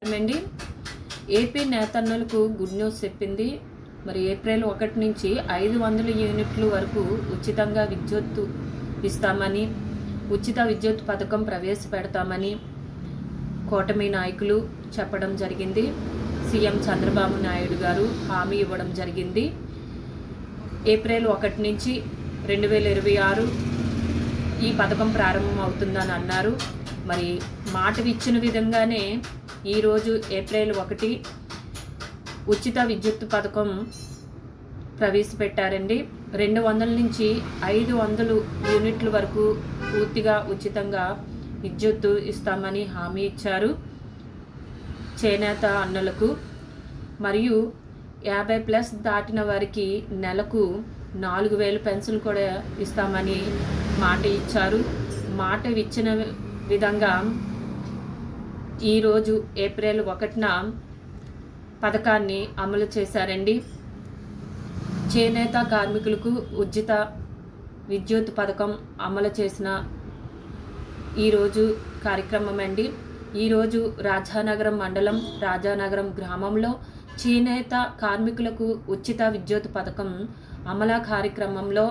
ప్రభుత్వం అండి AP నేతన్నలకు good news చెప్పింది. మరి ఏప్రిల్ 1 నుంచి 500 యూనిట్లు వరకు ఉచితంగా విద్యుత్తు ఇస్తామని, ఉచిత విద్యుత్ పథకం ప్రవేశపెడతామని కూటమి నాయకులు చెప్పడం జరిగింది. సీఎం చంద్రబాబు నాయుడు గారు హామీ ఇవ్వడం జరిగింది. ఏప్రిల్ 1 నుంచి 2026 ఈ పథకం ప్రారంభం అవుతుందని అన్నారు. మరి మాట ఇచ్చిన విధంగానే ఈరోజు ఏప్రిల్ 1 ఉచిత విద్యుత్ పథకం ప్రవేశపెట్టారండి. 200 నుంచి 500 యూనిట్ల వరకు పూర్తిగా ఉచితంగా విద్యుత్తు ఇస్తామని హామీ ఇచ్చారు చేనేత అన్నలకు. మరియు 50+ దాటిన వారికి నెలకు 4000 పెన్షన్ కూడా ఇస్తామని మాట ఇచ్చారు. మాట ఇచ్చిన విధంగా ఈరోజు ఏప్రిల్ 1న పథకాన్ని అమలు చేశారండి. చేనేత కార్మికులకు ఉచిత విద్యుత్ పథకం అమలు చేసిన ఈరోజు కార్యక్రమం అండి. ఈరోజు రాజానగరం మండలం రాజానగరం గ్రామంలో చేనేత కార్మికులకు ఉచిత విద్యుత్ పథకం అమలు కార్యక్రమంలో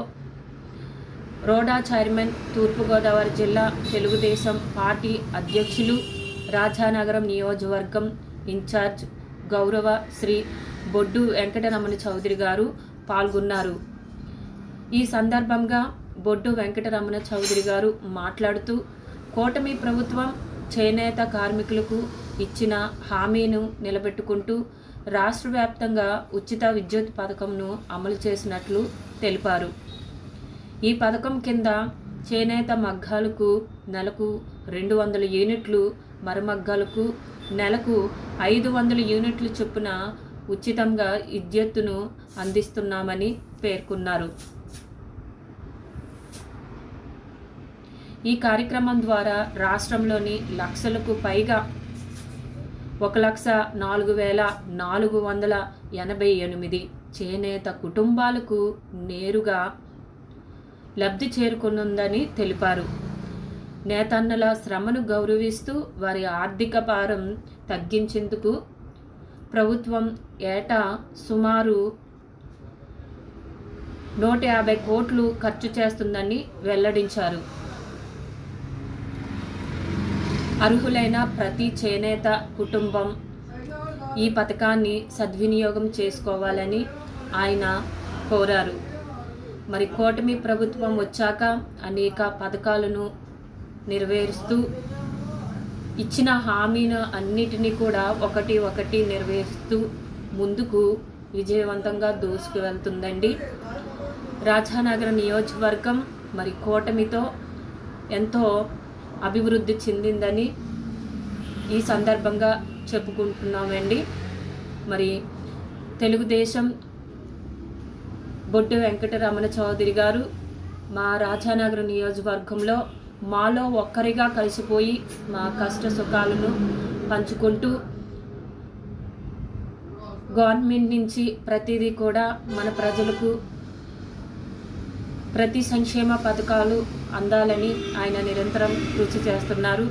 రోడా చైర్మన్, తూర్పుగోదావరి జిల్లా తెలుగుదేశం పార్టీ అధ్యక్షులు, రాజానగరం నియోజకవర్గం ఇన్ఛార్జ్ గౌరవ శ్రీ బొడ్డు వెంకటరమణ చౌదరి గారు పాల్గొన్నారు. ఈ సందర్భంగా బొడ్డు వెంకటరమణ చౌదరి గారు మాట్లాడుతూ, కూటమి ప్రభుత్వం చేనేత కార్మికులకు ఇచ్చిన హామీను నిలబెట్టుకుంటూ రాష్ట్ర వ్యాప్తంగా ఉచిత విద్యుత్ పథకంను అమలు చేసినట్లు తెలిపారు. ఈ పథకం కింద చేనేత మగ్గాలకు నెలకు 200 యూనిట్లు, మరమగ్గాలకు నెలకు 500 యూనిట్లు చొప్పున ఉచితంగా విద్యుత్తును అందిస్తున్నామని పేర్కొన్నారు. ఈ కార్యక్రమం ద్వారా రాష్ట్రంలోని లక్షలకు పైగా 1,04,488 చేనేత కుటుంబాలకు నేరుగా లబ్ధి చేరుకునుందని తెలిపారు. నేతన్నల శ్రమను గౌరవిస్తూ వారి ఆర్థిక భారం తగ్గించేందుకు ప్రభుత్వం ఏటా సుమారు 150 కోట్లు ఖర్చు చేస్తుందని వెల్లడించారు. అర్హులైన ప్రతి చేనేత కుటుంబం ఈ పథకాన్ని సద్వినియోగం చేసుకోవాలని ఆయన కోరారు. మరి కూటమి ప్రభుత్వం వచ్చాక అనేక పథకాలను నెరవేరుస్తూ ఇచ్చిన హామీను అన్నిటినీ కూడా ఒకటి నెరవేరుస్తూ ముందుకు విజయవంతంగా దూసుకు వెళ్తుందండి. రాజానగర నియోజకవర్గం మరి కూటమితో ఎంతో అభివృద్ధి చెందిందని ఈ సందర్భంగా చెప్పుకుంటున్నామండి. మరి తెలుగుదేశం బొడ్డు వెంకటరమణ చౌదరి గారు మా రాజానగర నియోజకవర్గంలో మాలో ఒక్కరిగా కలిసిపోయి మా కష్ట సుఖాలను పంచుకుంటూ గవర్నమెంట్ నుంచి ప్రతిదీ కూడా మన ప్రజలకు ప్రతి సంక్షేమ పథకాలు అందాలని ఆయన నిరంతరం కృషి చేస్తున్నారు.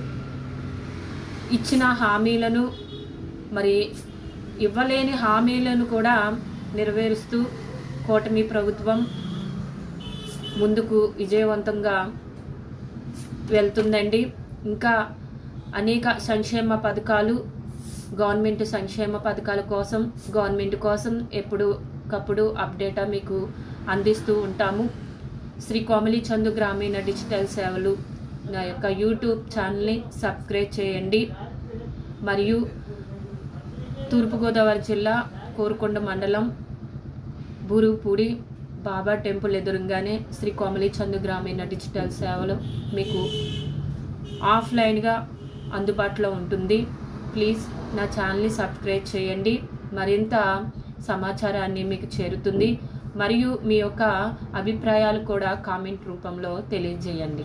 ఇచ్చిన హామీలను మరి ఇవ్వలేని హామీలను కూడా నెరవేరుస్తూ కూటమి ప్రభుత్వం ముందుకు విజయవంతంగా వెళ్తుందండి. ఇంకా అనేక సంక్షేమ పథకాలు గవర్నమెంట్ సంక్షేమ పథకాల కోసం గవర్నమెంట్ కోసం ఎప్పటికప్పుడు అప్డేట్ మీకు అందిస్తూ ఉంటాము. శ్రీ కోమలి చందు గ్రామీణ డిజిటల్ సేవలు నా యొక్క యూట్యూబ్ ఛానల్ని సబ్స్క్రైబ్ చేయండి. మరియు తూర్పుగోదావరి జిల్లా కోరుకొండ మండలం బూరుపూడి బాబా టెంపుల్ ఎదురుగానే శ్రీ కోమలి చందు గ్రామీణ డిజిటల్ సేవలు మీకు ఆఫ్లైన్గా అందుబాటులో ఉంటుంది. ప్లీజ్ నా ఛానల్ని సబ్స్క్రైబ్ చేయండి. మరింత సమాచారాన్ని మీకు చేరుతుంది. మరియు మీ యొక్క అభిప్రాయాలు కూడా కామెంట్ రూపంలో తెలియజేయండి.